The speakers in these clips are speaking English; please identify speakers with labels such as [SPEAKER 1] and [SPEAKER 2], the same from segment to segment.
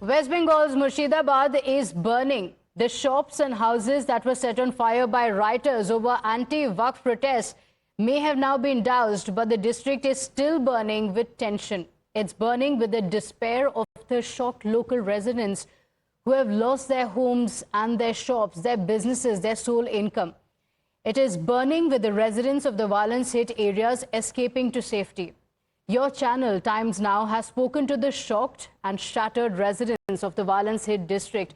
[SPEAKER 1] West Bengal's Murshidabad is burning. The shops and houses that were set on fire by rioters over anti-Waqf protests may have now been doused, but the district is still burning with tension. It's burning with the despair of the shocked local residents who have lost their homes and their shops, their businesses, their sole income. It is burning with the residents of the violence-hit areas escaping to safety. Your channel, Times Now, has spoken to the shocked and shattered residents of the violence-hit district.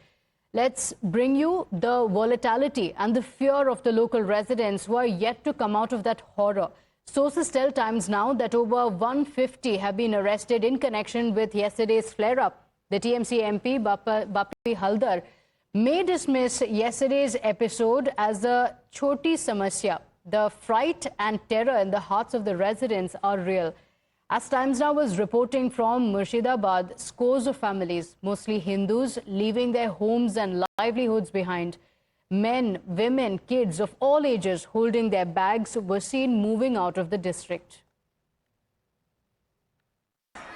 [SPEAKER 1] Let's bring you the volatility and the fear of the local residents who are yet to come out of that horror. Sources tell Times Now that over 150 have been arrested in connection with yesterday's flare-up. The TMC MP, Bapi Haldar, may dismiss yesterday's episode as a choti samasya. The fright and terror in the hearts of the residents are real. As Times Now was reporting from Murshidabad, scores of families, mostly Hindus, leaving their homes and livelihoods behind. Men, women, kids of all ages holding their bags were seen moving out of the district.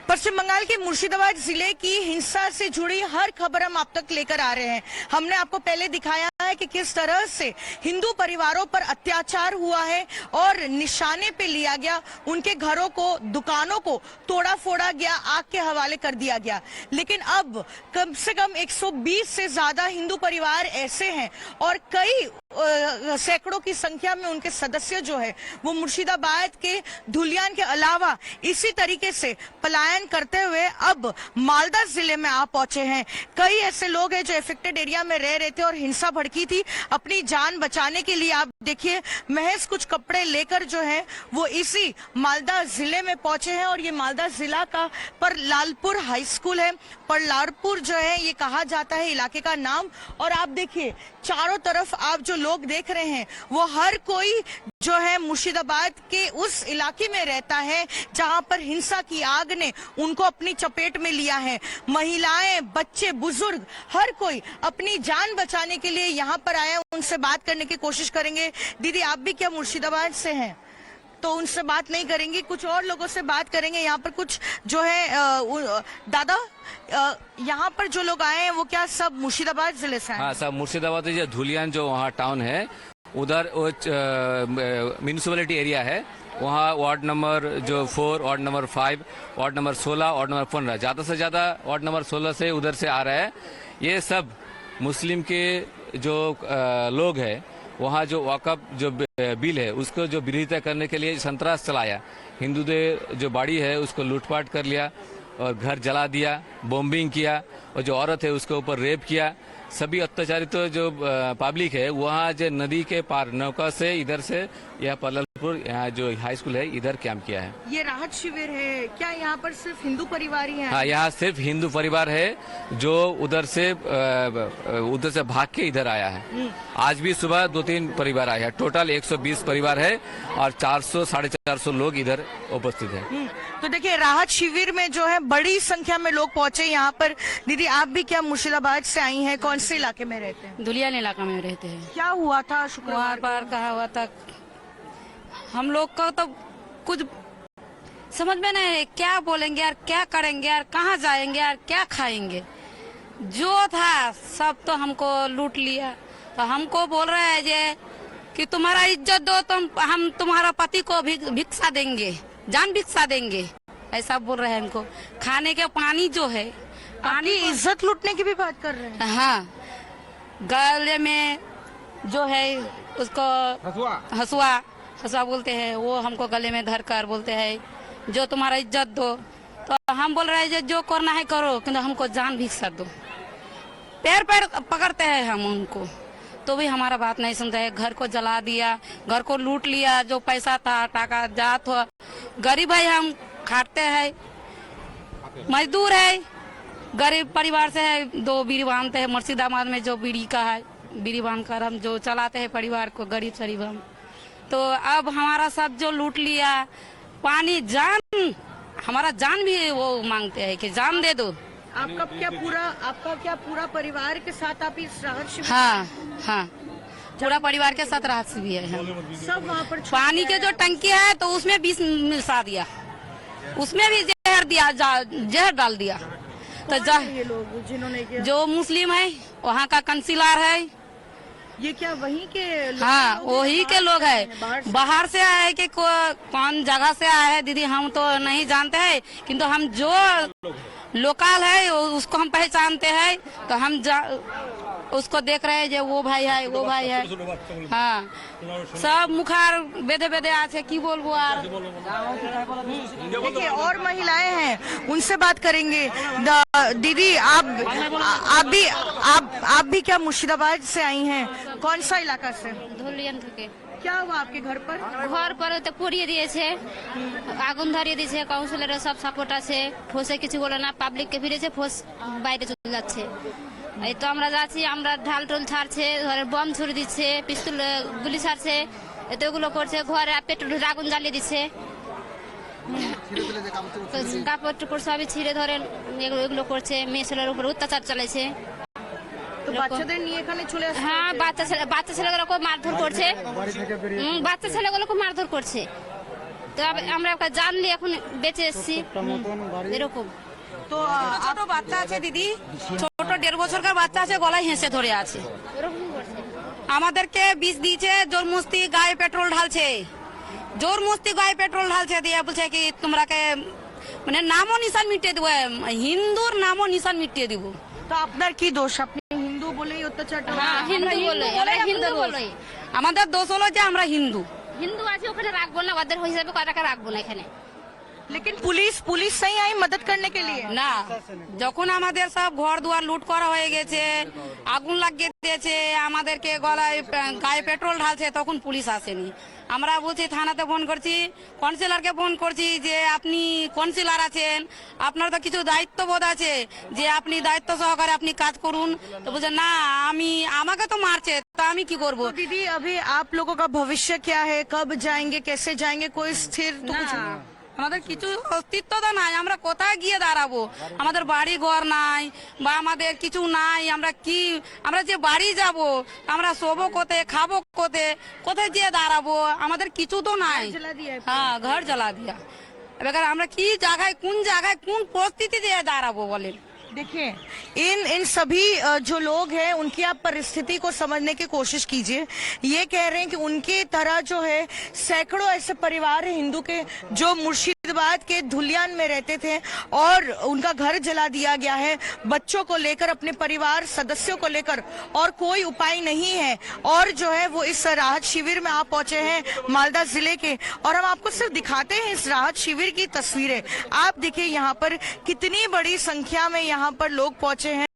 [SPEAKER 2] पश्चिम बंगाल के मुर्शिदाबाद जिले की हिंसा से जुड़ी हर खबर हम आप तक लेकर आ रहे हैं। हमने आपको पहले दिखाया है कि किस तरह से हिंदू परिवारों पर अत्याचार हुआ है और निशाने पे लिया गया, उनके घरों को, दुकानों को तोड़ा फोड़ा गया, आग के हवाले कर दिया गया। लेकिन अब कम से कम 120 से ज्यादा हिंदू परिवार ऐसे हैं और कई सैकड़ों की संख्या में उनके सदस्य जो है वो मुर्शिदाबाद के धुलियान के अलावा इसी तरीके से पलायन करते हुए अब मालदा जिले में आ पहुंचे हैं। कई ऐसे लोग हैं जो इफेक्टेड एरिया में रह रहे थे और हिंसा भड़की थी। अपनी जान बचाने के लिए आप देखिए महज कुछ कपड़े लेकर जो है वो इसी मालदा जिले में पहुंचे हैं और ये मालदा जिला का पर लालपुर हाई स्कूल है। पर लालपुर जो है ये कहा जाता है इलाके का नाम। और आप देखिए चारों तरफ आप जो लोग देख रहे हैं वो हर कोई जो है मुर्शिदाबाद के उस इलाके में रहता है जहां पर हिंसा की आग ने उनको अपनी चपेट में लिया है। महिलाएं, बच्चे, बुजुर्ग, हर कोई अपनी जान बचाने के लिए यहां पर आए। उनसे बात करने की कोशिश करेंगे। दीदी, आप भी क्या मुर्शिदाबाद से हैं? तो उनसे बात नहीं करेंगे, कुछ और लोगों से बात करेंगे। यहाँ पर कुछ जो है दादा, यहाँ पर जो लोग आए हैं वो क्या सब मुर्शिदाबाद जिले से आए?
[SPEAKER 3] हाँ, सब मुर्शिदाबाद है। धुलियान जो वहाँ टाउन है उधर म्यूनिसिपैलिटी एरिया है, वहाँ वार्ड नंबर जो 4, ward number 5, ward number 16, ward number 15, ज्यादा से ज्यादा वार्ड नंबर 16 से उधर से आ रहा है। ये सब मुस्लिम के जो लोग हैं वहाँ जो वक़्फ़ जो बिल है उसको जो विरोधिता करने के लिए संतरास चलाया। हिंदू जो बाड़ी है उसको लूटपाट कर लिया और घर जला दिया, बॉम्बिंग किया और जो औरत है उसके ऊपर रेप किया। सभी अत्याचारित जो पब्लिक है वहाँ जो नदी के पार नौका से इधर से यह पल्ललपुर यहाँ जो हाई स्कूल है इधर कैंप किया है।
[SPEAKER 2] ये राहत शिविर है क्या? यहाँ पर सिर्फ हिंदू परिवार ही हैं?
[SPEAKER 3] हाँ, यहाँ सिर्फ हिंदू परिवार है जो उधर से भाग के इधर आया है। आज भी सुबह 2-3 परिवार आया है। टोटल 120 परिवार है और 400-450 लोग इधर उपस्थित है।
[SPEAKER 2] तो देखिए राहत शिविर में जो है बड़ी संख्या में लोग पहुंचे यहाँ पर। दीदी, आप भी क्या मुर्शिदाबाद से आई हैं? कौन से इलाके में रहते हैं?
[SPEAKER 4] धुलियान इलाका में रहते हैं।
[SPEAKER 2] क्या हुआ था शुक्रवार
[SPEAKER 4] पर? कहा हुआ था हम लोग को तो कुछ समझ में नहीं है, क्या बोलेंगे यार, क्या करेंगे यार, कहाँ जाएंगे यार, क्या खाएंगे। जो था सब तो हमको लूट लिया। तो हमको बोल रहे हैं ये कि तुम्हारा इज्जत दो, हम तुम्हारा पति को भिक्षा देंगे, जान भिक्षा देंगे, ऐसा बोल रहे हैं हमको। खाने के पानी जो है,
[SPEAKER 2] पानी इज्जत लूटने की भी बात कर रहे हैं।
[SPEAKER 4] हाँ, गले में जो है उसको हसुआ बोलते हैं, वो हमको गले में धर कर बोलते हैं जो तुम्हारा इज्जत दो। तो हम बोल रहे हैं जो करना है करो, किंतु हमको जान भिक्षा दो। पैर पकड़ते हैं हम उनको, तो भी हमारा बात नहीं सुनते है। घर को जला दिया, घर को लूट लिया, जो पैसा था टाका जात हो। गरीब है, हम खाते हैं, मजदूर है, गरीब परिवार से है। 2 बीड़ी बांधते हैं मुर्शिदाबाद में, जो बीड़ी का है बीड़ी बांध कर हम जो चलाते हैं परिवार को, गरीब शरीब हम। तो अब हमारा सब जो लूट लिया, पानी, जान, हमारा जान भी वो मांगते हैं कि जान दे दो।
[SPEAKER 2] आपका क्या पूरा परिवार के साथ आप इस राहत शिविर?
[SPEAKER 4] हाँ, पूरा परिवार के साथ राहत शिविर है।
[SPEAKER 2] सब वहाँ पर
[SPEAKER 4] पानी के जो टंकी है तो उसमें विष मिला दिया, उसमें भी जहर डाल दिया। तो
[SPEAKER 2] ये लोग जिन्होंने किया,
[SPEAKER 4] जो मुस्लिम है वहाँ का काउंसिलर है।
[SPEAKER 2] ये क्या वहीं के लोग
[SPEAKER 4] हाँ
[SPEAKER 2] हैं?
[SPEAKER 4] वही के लोग है। बाहर से आए हैं कि कौन जगह से आए हैं दीदी हम तो नहीं जानते हैं, किंतु हम जो लोकल है उसको हम पहचानते हैं। तो हम उसको देख रहे हैं जो वो भाई है वो भाई है। हाँ सब मुखार बेदे बेदे आछे की बोलबो आर।
[SPEAKER 2] देखिए और महिलाएं हैं उनसे बात करेंगे। दीदी आप भी क्या मुर्शिदाबाद से आई हैं? कौन सा इलाका से?
[SPEAKER 5] ধুলিয়ান থেকে
[SPEAKER 2] क्या हुआ आपके घर पर?
[SPEAKER 5] ঘর পরে তো পুড়িয়ে দিয়েছে, আগুন ধরিয়ে দিয়েছে, কাউন্সিলরের সব সাপোর্ট আছে, ফোসে কিছু বলে না, পাবলিককে ফিরেছে, ফোস বাইরে চলে যাচ্ছে। এই তো আমরা যাচ্ছি, আমরা ঢাল টোল ছাড়ছে, ঘরে বম ছুড়ে দিচ্ছে, পিস্তল গুলি ছাড়ছে, এতে ওগুলো করছে, ঘরে পেট্রোল আগুন জ্বালিয়ে দিচ্ছে, কাপড় টুপড় সবই ছিঁড়ে ধরেন এগুলো করছে, মেয়ে ছেলের উপর অত্যাচার চালাইছে।
[SPEAKER 2] তো বাচ্চাদের নিয়ে এখানে চলে আসছে?
[SPEAKER 5] হ্যাঁ বাচ্চা ছেলেগুলোকে মারধর করছে, বাচ্চা ছেলেগুলোকে মারধর করছে। তো আমরা একটা জানলি এখন বেঁচে এসেছি এরকম।
[SPEAKER 2] তো
[SPEAKER 4] ছোট বাচ্চা আছে দিদি, ছোট 1.5 বছরকার বাচ্চা আছে, গলায় হেসে ধরে আছে।
[SPEAKER 5] এরকম করছে।
[SPEAKER 4] আমাদেরকে বিষ দিয়েছে, জোর মস্তি গায়ে পেট্রোল ঢালছে, জোর মস্তি গায়ে পেট্রোল ঢালছে, দিয়ে বলছে কি তোমরাকে মানে নামও নিশান মিটিয়ে দেবো, হিন্দুর নামও নিশান মিটিয়ে দিব।
[SPEAKER 2] তো আপনার কি দোষ? আপনি হিন্দু বলেই অত্যাচারটা?
[SPEAKER 5] হ্যাঁ হিন্দু বলে, আমরা হিন্দু বলে।
[SPEAKER 4] আমাদের দোষ হলো যে আমরা হিন্দু।
[SPEAKER 5] হিন্দু আছে ওখানে রাখবো না, ওদের হিসাবে কটাকা রাখবো না এখানে।
[SPEAKER 2] लेकिन पुलिस सही आई मदद करने के लिए?
[SPEAKER 4] না, যখন আমাদের সব ঘর দুয়ার লুট করা হয়ে গেছে, আগুন লাগিয়ে দিয়েছে, আমাদেরকে গলায় গায়ে পেট্রোল ঢালছে, তখন পুলিশ আসেনি। আমরা বলছি থানাতে ফোন করছি, কাউন্সিলরকে ফোন করছি যে আপনি কাউন্সিলর আছেন, আপনার তো কিছু দায়িত্ববোধ আছে যে আপনি দায়িত্ব সহকারে আপনি কাজ করুন। তো বলছে না আমাকে তো মারছে, তো আমি কি করব।
[SPEAKER 2] तो दीदी अभी आप लोगों का भविष्य क्या है? कब जाएंगे, कैसे जाएंगे? कोई स्थिर तो कुछ
[SPEAKER 4] না, আমাদের কিছু অস্তিত্বতা নাই, আমরা কোথায় গিয়ে দাঁড়াবো? আমাদের বাড়ি ঘর নাই বা আমাদের কিছু নাই, আমরা যে বাড়ি যাব আমরা শোবো কোথায়, খাবো কোথায় গিয়ে দাঁড়াবো? আমাদের কিছু তো নাই।
[SPEAKER 2] जला दिया है?
[SPEAKER 4] হ্যাঁ ঘর জ্বালা দিয়া। এবার আমরা কি জায়গায় কোন পরিস্থিতিতে দাঁড়াবো বলেন?
[SPEAKER 2] देखिए इन सभी जो लोग हैं उनकी आप परिस्थिति को समझने की कोशिश कीजिए। ये कह रहे हैं कि उनके तरह जो है सैकड़ों ऐसे परिवार हैं हिंदू के जो मुर्शिदाबाद के धुलियान में रहते थे और उनका घर जला दिया गया है, बच्चों को लेकर, अपने परिवार सदस्यों को लेकर, और कोई उपाय नहीं है। और जो है वो इस राहत शिविर में आप पहुंचे हैं मालदा जिले के, और हम आपको सिर्फ दिखाते हैं इस राहत शिविर की तस्वीरें। आप देखिए यहाँ पर कितनी बड़ी संख्या में यहाँ पर लोग पहुंचे हैं।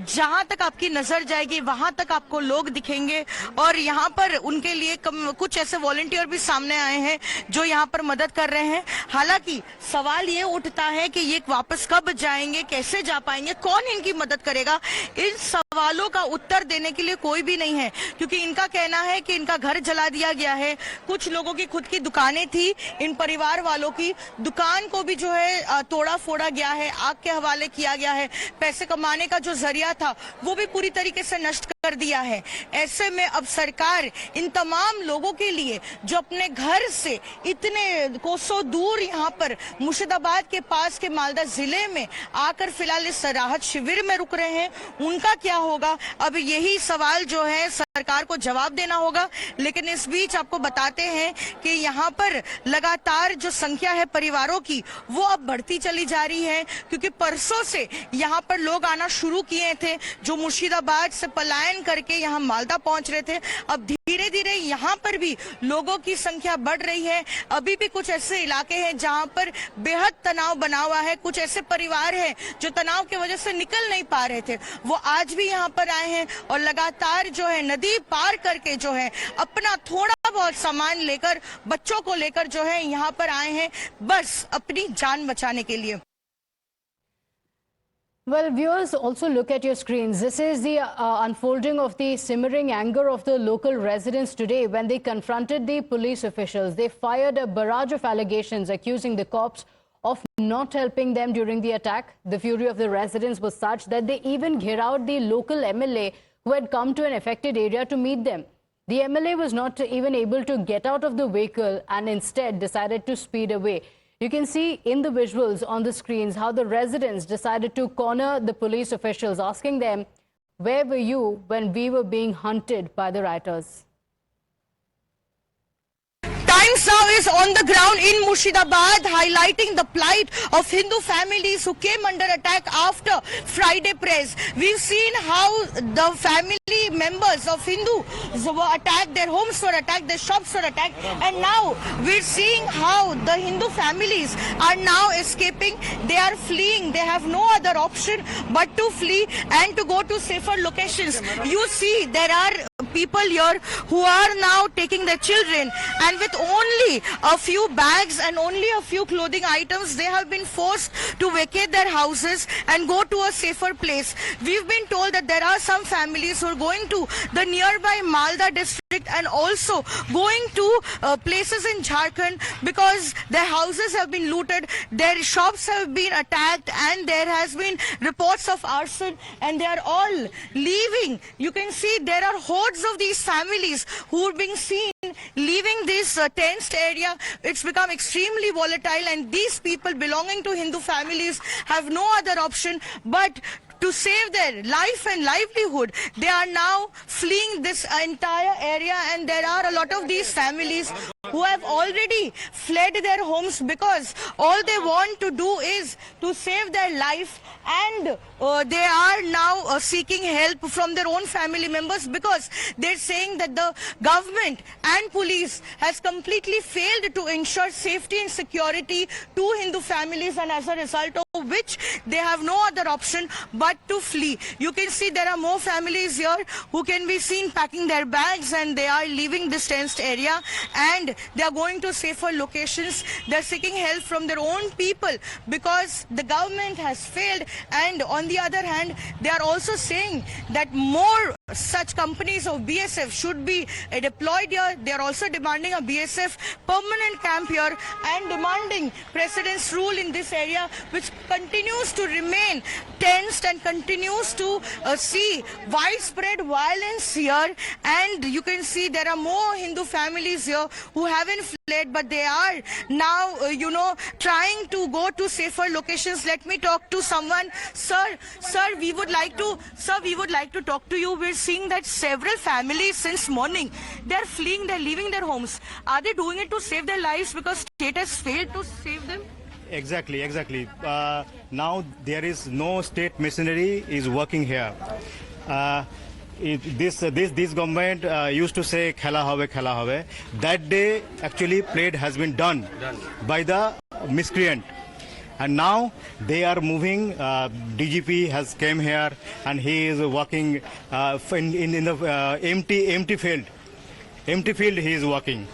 [SPEAKER 2] जहां तक आपकी नजर जाएगी वहां तक आपको लोग दिखेंगे, और यहाँ पर उनके लिए कुछ ऐसे वॉलंटियर भी सामने आए हैं जो यहाँ पर मदद कर रहे हैं। हालांकि सवाल ये उठता है कि ये वापस कब जाएंगे, कैसे जा पाएंगे, कौन इनकी मदद करेगा? इन सवालों का उत्तर देने के लिए कोई भी नहीं है, क्योंकि इनका कहना है कि इनका घर जला दिया गया है। कुछ लोगों की खुद की दुकानें थी, इन परिवार वालों की दुकान को भी जो है तोड़ा फोड़ा गया है, आग के हवाले किया गया है। पैसे कमाने का जो जरिया था वो भी पूरी तरीके से नष्ट कर दिया है। ऐसे में अब सरकार इन तमाम लोगों के लिए जो अपने घर से इतने कोसों दूर यहाँ पर मुर्शिदाबाद के पास के मालदा जिले में आकर फिलहाल इस राहत शिविर में रुक रहे हैं, उनका क्या होगा? अब यही सवाल जो है सरकार को जवाब देना होगा। लेकिन इस बीच आपको बताते हैं कि यहाँ पर लगातार जो संख्या है परिवारों की वो अब बढ़ती चली जा रही है, क्योंकि परसों से यहाँ पर लोग आना शुरू किए थे जो मुर्शिदाबाद से पलायन करके यहाँ मालदा पहुंच रहे थे। अब धीरे धीरे यहाँ पर भी लोगों की संख्या बढ़ रही है। अभी भी कुछ ऐसे इलाके हैं जहाँ पर बेहद तनाव बना हुआ है। कुछ ऐसे परिवार हैं जो तनाव की वजह से निकल नहीं पा रहे थे, वो आज भी यहाँ पर आए हैं और लगातार जो है नदी पार करके जो है अपना थोड़ा बहुत सामान लेकर, बच्चों को लेकर जो है यहाँ पर आए हैं, बस अपनी जान बचाने के लिए।
[SPEAKER 1] Well, viewers, also look at your screens. This is the unfolding of the simmering anger of the local residents today when they confronted the police officials. They fired a barrage of allegations accusing the cops of not helping them during the attack. The fury of the residents was such that they even gheraoed the local MLA who had come to an affected area to meet them. The MLA was not even able to get out of the vehicle and instead decided to speed away. You can see in the visuals on the screens how the residents decided to corner the police officials, asking them, "Where were you when we were being hunted by the rioters?"
[SPEAKER 2] Times Now is on the ground in Murshidabad, highlighting the plight of Hindu families who came under attack after Friday prayers. We've seen how the family members of Hindus were attacked, their homes were attacked, their shops were attacked, and now we're seeing how the Hindu families are now escaping. They are fleeing. They have no other option but to flee and to go to safer locations. You see, there are people here who are now taking their children, and with only a few bags and only a few clothing items, they have been forced to vacate their houses and go to a safer place. We've been told that there are some families who are going to the nearby Malda district and also going to places in Jharkhand because their houses have been looted, their shops have been attacked, and there has been reports of arson, and they are all leaving. You can see there are hordes of these families who are being seen leaving this tensed area. It's become extremely volatile, and these people belonging to Hindu families have no other option but to save their life and livelihood. They are now fleeing this entire area, and there are a lot of these families who have already fled their homes because all they want to do is to save their life, and they are now seeking help from their own family members because they're saying that the government and police has completely failed to ensure safety and security to Hindu families, and as a result of which they have no other option but to flee. You can see there are more families here who can be seen packing their bags, and they are leaving this tensed area and they are going to safer locations. They are seeking help from their own people because the government has failed, and on the other hand they are also saying that more such companies of BSF should be deployed here. They are also demanding a BSF permanent camp here and demanding President's rule in this area, which continues to remain tensed and continues to see widespread violence here. And you can see there are more Hindu families here who haven't fled, but they are now, trying to go to safer locations. Let me talk to someone. Sir, we would like to talk to you. We're seeing that several families since morning, they're fleeing, they're leaving their homes. Are they doing it to save their lives because state has failed to save them?
[SPEAKER 6] Exactly. Now there is no state machinery is working here. This government used to say khela have. That day actually parade has been done by the miscreant. And now they are moving. DGP has came here and he is working in the empty field. Empty field he is working.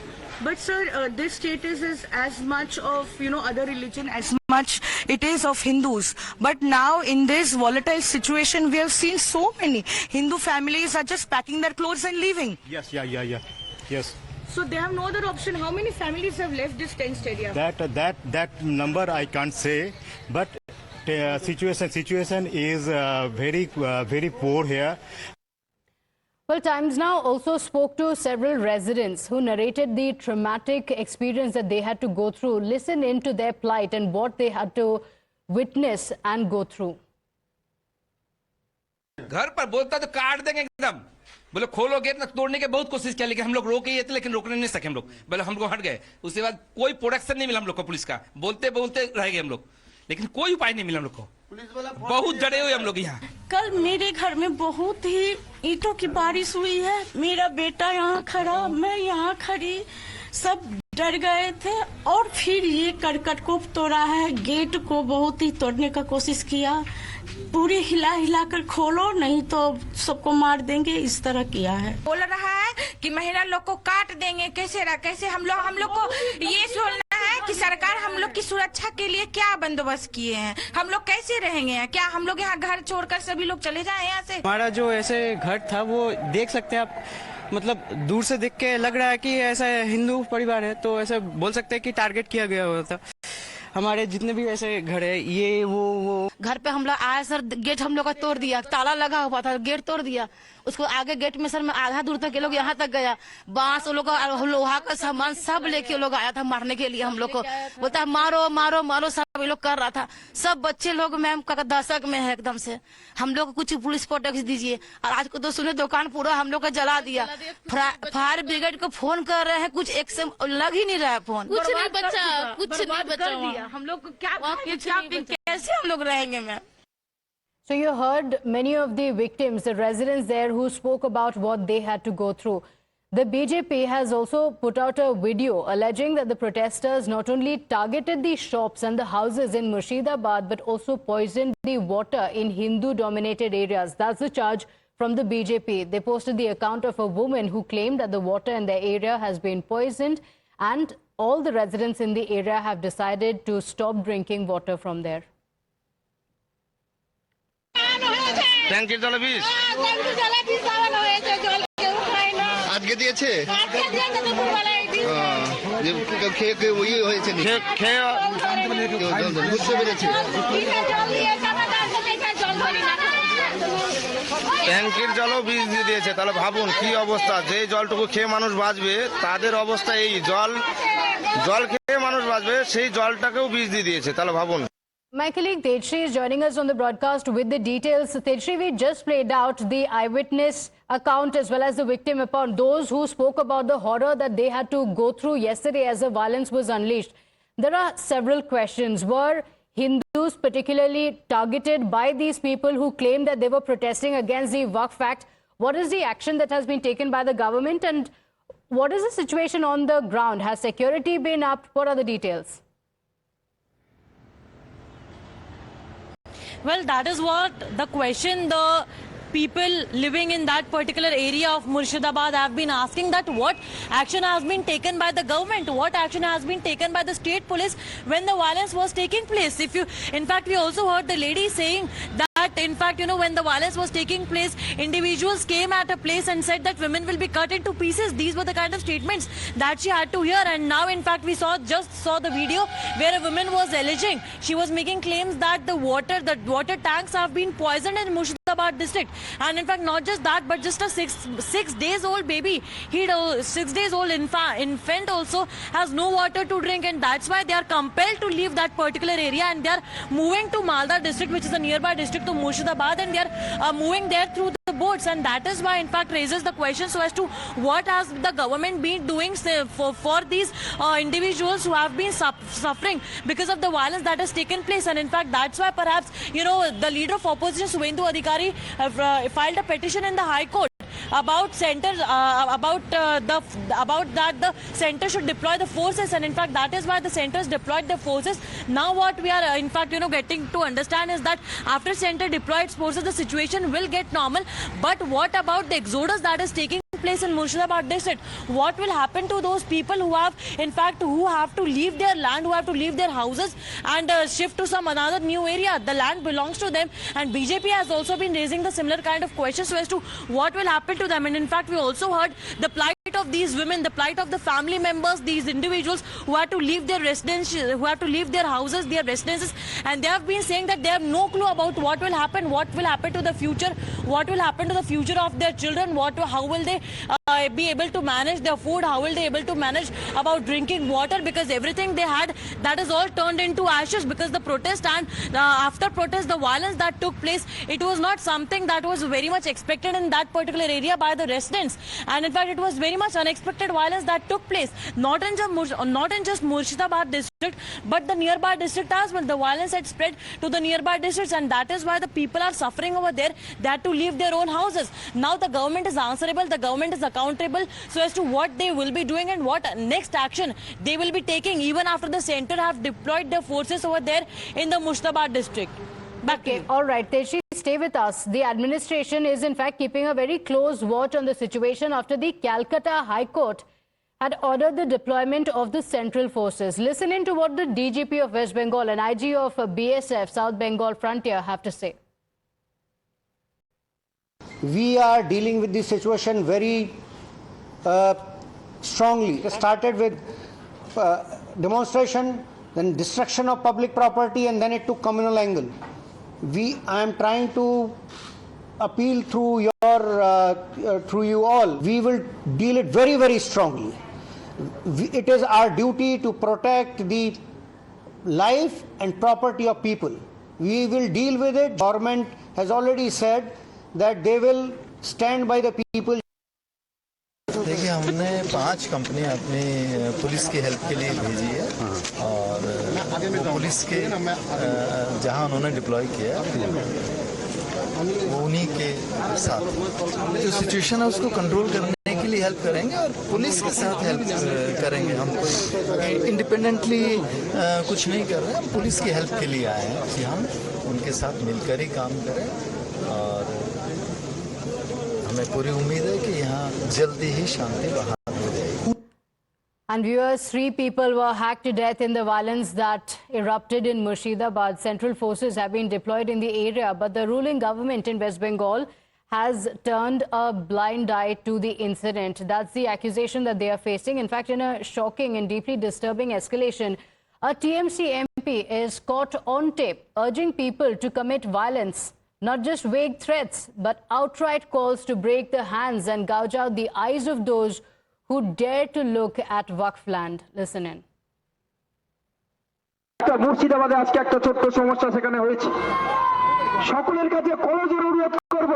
[SPEAKER 2] But sir, this status is as much of other religion as much it is of Hindus. But now in this volatile situation, we have seen so many Hindu families are just packing their clothes and leaving.
[SPEAKER 6] Yes.
[SPEAKER 2] So they have no other option. How many families have left this tensed area?
[SPEAKER 6] That number I can't say, but situation is very poor here.
[SPEAKER 1] Well, Times Now also spoke to several residents who narrated the traumatic experience that they had to go through. Listen into their plight and what they had to witness and go through.
[SPEAKER 7] घर पर बोलता तो काट देंगे एकदम, बोले खोलो gate ना, तोड़ने की बहुत कोशिश किया लेकिन हम लोग रोके ये थे, लेकिन रोकने नहीं सके हम लोग, बोले हम लोग हट गए। उसके बाद कोई प्रोटेक्शन नहीं मिला हम लोग को पुलिस का, बोलते रह गए हम लोग, लेकिन कोई उपाय नहीं मिला हम लोग को, बहुत डरे हुए हम लोग यहाँ।
[SPEAKER 8] कल मेरे घर में बहुत ही ईंटों की बारिश हुई है, मेरा बेटा यहाँ खड़ा, मैं यहाँ खड़ी, सब डर गए थे, और फिर ये करकट को तोड़ा है, गेट को बहुत ही तोड़ने का कोशिश किया, पूरी हिला कर खोलो नहीं तो सबको मार देंगे, इस तरह किया है।
[SPEAKER 9] बोल रहा है कि महिला लोग को काट देंगे, कैसे हम लोग को ये सोचना है कि सरकार हम लोग की सुरक्षा के लिए क्या बंदोबस्त किए हैं, हम लोग कैसे रहेंगे, क्या हम लोग यहाँ घर छोड़कर सभी लोग चले जाए यहाँ से।
[SPEAKER 10] हमारा जो ऐसे घर था वो देख सकते हैं आप, मतलब दूर से देख के लग रहा है कि ऐसा हिंदू परिवार है, तो ऐसा बोल सकते हैं कि टारगेट किया गया हुआ था। हमारे जितने भी ऐसे घर है ये वो
[SPEAKER 4] घर पे हम लोग आए सर, गेट हम लोग का तोड़ दिया, ताला लगा हुआ था, गेट तोड़ दिया। उसको आगे गेट में सर मैं आधा दूर तक ये लोग यहाँ तक गया, बांस वो लोग का लोहा का सामान सब लेके लोग आया था मारने के लिए हम लोग को। बोलता है मारो मारो मारो, सब ये लोग कर रहा था। सब बच्चे लोग मैम का दशक में है एकदम से। हम लोग को कुछ पुलिस प्रोटेक्शन दीजिए। और आज को तो सुने दुकान पूरा हम लोग का जला दिया। फायर ब्रिगेड को फोन कर रहे हैं, कुछ एक से लग ही नहीं रहा है फोन।
[SPEAKER 5] कुछ नहीं बचा, कुछ नहीं बचा।
[SPEAKER 4] हम लोग को क्या कैसे हम लोग रहेंगे ma'am?
[SPEAKER 1] So you heard many of the victims, the residents there who spoke about what they had to go through. The BJP has also put out a video alleging that the protesters not only targeted the shops and the houses in Murshidabad but also poisoned the water in Hindu-dominated areas. That's the charge from the BJP. They posted the account of a woman who claimed that the water in their area has been poisoned and all the residents in the area have decided to stop drinking water from there.
[SPEAKER 11] ট্যাঙ্কির জলে বিষ আজকে দিয়েছে, খেয়ে খেয়ে ওই হয়েছে, বুঝতে পেরেছি। ট্যাঙ্কির জলও বীজ দিয়ে দিয়েছে, তাহলে ভাবুন কি অবস্থা। যে জলটুকু খেয়ে মানুষ বাঁচবে তাদের অবস্থা এই, জল খেয়ে মানুষ বাঁচবে সেই জলটাকেও বীজ দিয়ে দিয়েছে, তাহলে ভাবুন।
[SPEAKER 1] My colleague Tejshri is joining us on the broadcast with the details. Tejshri, we just played out the eyewitness account as well as the victim account, those who spoke about the horror that they had to go through yesterday as the violence was unleashed. There are several questions. Were Hindus particularly targeted by these people who claim that they were protesting against the Waqf Act? What is the action that has been taken by the government and what is the situation on the ground? Has security been upped? What are the details?
[SPEAKER 12] Well, that is what the question the people living in that particular area of Murshidabad have been asking, that what action has been taken by the government, what action has been taken by the state police when the violence was taking place. In fact, we also heard the lady saying that, in fact, when the violence was taking place, individuals came at a place and said that women will be cut into pieces. These were the kind of statements that she had to hear. And now, in fact, we just saw the video where a woman was alleging, she was making claims that the water tanks have been poisoned in Murshidabad district. And in fact, not just that, but just a six days old baby, 6 days old infant also has no water to drink, and that's why they are compelled to leave that particular area and they are moving to Malda district, which is a nearby district to Murshidabad, and they are moving there through the boats. And that is why, in fact, raises the question so as to what has the government been doing for these individuals who have been suffering because of the violence that has taken place. And in fact, that's why perhaps the leader of opposition, Suvendu Adhikari, filed a petition in the High Court about that the center should deploy the forces, and in fact that is why the centers deployed the forces. Now what we are in fact getting to understand is that after center deployed forces, the situation will get normal. But what about the exodus that is taking place in Murshidabad district? What will happen to those people who have to leave their land, who have to leave their houses and shift to some another new area? The land belongs to them, and BJP has also been raising the similar kind of questions so as to what will happen to them. And in fact, we also heard the plight of these women, the plight of the family members, these individuals who have to leave their residences, who have to leave their houses, their residences, and they have been saying that they have no clue about what will happen to the future, what will happen to the future of their children, how will they be able to manage their food, how will they able to manage about drinking water, because everything they had, that is all turned into ashes because the protest and after protest, the violence that took place, it was not something that was very much expected in that particular area by the residents. And in fact, it was very much unexpected violence that took place, not in just Murshidabad district, but the nearby district as well. The violence had spread to the nearby districts, and that is why the people are suffering over there. They had to leave their own houses. Now the government is answerable, the government is accountable so as to what they will be doing and what next action they will be taking even after the center have deployed their forces over there in the Murshidabad district.
[SPEAKER 1] Okay, all right, Tejshri, stay with us. The administration is in fact keeping a very close watch on the situation after the Calcutta High Court had ordered the deployment of the central forces. Listen in to what the DGP of West Bengal and IG of BSF South Bengal Frontier have to say.
[SPEAKER 13] We are dealing with this situation very strongly. It started with demonstration then destruction of public property, and then it took communal angle. I am trying to appeal through you all. We will deal it very, very strongly. It is our duty to protect the life and property of people. We will deal with it. Government has already said that they will stand by the people.
[SPEAKER 14] देखिए, हमने 5 कंपनियां अपनी police की help के लिए भेजी है और पुलिस के जहां उन्होंने डिप्लॉय किया वो उन्हीं के साथ जो सिचुएशन है उसको कंट्रोल करने के लिए हेल्प करेंगे और पुलिस के साथ हेल्प करेंगे। हम कोई इंडिपेंडेंटली कुछ नहीं कर रहे हैं, पुलिस की हेल्प के लिए आए हैं कि हम उनके साथ मिलकर ही काम करें और हमें पूरी उम्मीद है कि यहाँ जल्दी ही शांति बहाल हो जाएगी।
[SPEAKER 1] And viewers, 3 people were hacked to death in the violence that erupted in Murshidabad. Central forces have been deployed in the area, but the ruling government in West Bengal has turned a blind eye to the incident. That's the accusation that they are facing. In fact, in a shocking and deeply disturbing escalation, a TMC MP is caught on tape urging people to commit violence. Not just vague threats, but outright calls to break the hands and gouge out the eyes of those who dare to look at Waqf land. Listen in.
[SPEAKER 15] মুর্শিদাবাদে আজকে একটা ছোট্ট সমস্যা সেখানে হয়েছে। সকলের কাছে করজোড়ে অনুরোধ করব,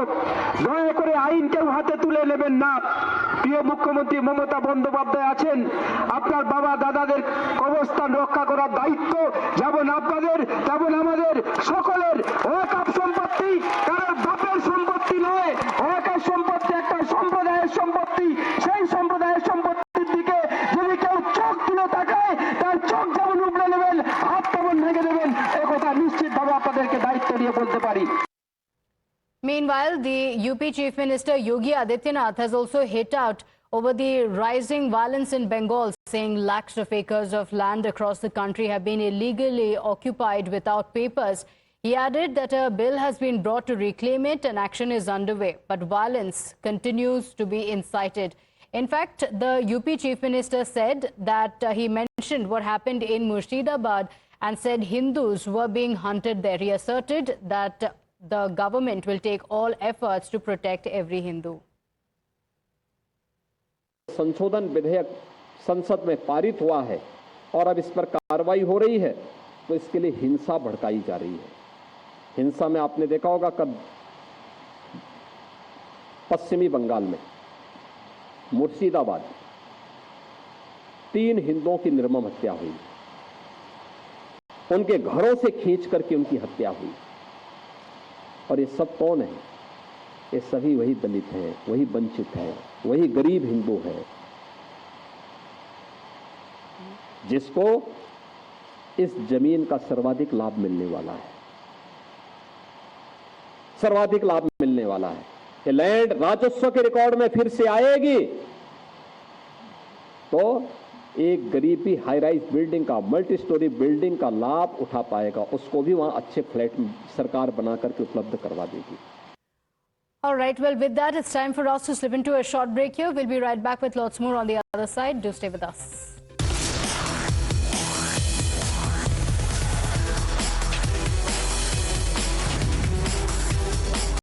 [SPEAKER 15] দয়া করে আইন কেউ হাতে তুলে নেবেন না। প্রিয় মুখ্যমন্ত্রী মমতা বন্দ্যোপাধ্যায় আছেন, আপনার বাবা দাদাদের অবস্থান রক্ষা করার দায়িত্ব যেমন আপনাদের তেমন আমাদের সকলের। ওয়াকফ সম্পত্তি কারোর বাপের সম্পত্তি নয়, ওয়াকফ সম্পত্তি একটা সম্প্রদায়ের সম্পত্তি। সেই সম্প্রদায়ের সম্পত্তির দিকে যদি কেউ চোখ তুলে তাকায় তার চোখ যেমন উগড়ে নেবেন, হাত তেমন ভেঙে দেবেন, একথা নিশ্চিতভাবে আপনাদেরকে দায়িত্ব নিয়ে বলতে পারি।
[SPEAKER 1] Meanwhile, the UP Chief Minister Yogi Adityanath has also hit out over the rising violence in Bengal, saying lakhs of acres of land across the country have been illegally occupied without papers. He added that a bill has been brought to reclaim it and action is underway, but violence continues to be incited. In fact, the UP Chief Minister said that he mentioned what happened in Murshidabad and said Hindus were being hunted there. He asserted that the government will take all efforts to protect every Hindu.
[SPEAKER 16] संशोधन विधेयक संसद में पारित हुआ है और अब इस पर कार्रवाई हो रही है, तो इसके लिए हिंसा भड़काई जा रही है। हिंसा में आपने देखा होगा कब पश्चिमी बंगाल में मुर्शिदाबाद 3 हिंदुओं की निर्मम हत्या हुई, उनके घरों से खींच करके उनकी हत्या हुई। और ये सब कौन है? ये सभी वही दलित हैं, वही वंचित हैं, वही गरीब हिंदू हैं, जिसको इस जमीन का सर्वाधिक लाभ मिलने वाला है। सर्वाधिक लाभ मिलने वाला है। ये लैंड राजस्व के रिकॉर्ड में फिर से आएगी तो एक गरीब भी हाई राइज बिल्डिंग का, मल्टी स्टोरी बिल्डिंग का लाभ उठा पाएगा। उसको भी वहां अच्छे फ्लैट सरकार बना करके उपलब्ध करवा देगी।
[SPEAKER 1] All right, well, with that, it's time for us to slip into a short break here. We'll be right back with lots more on the other side. Do stay with us.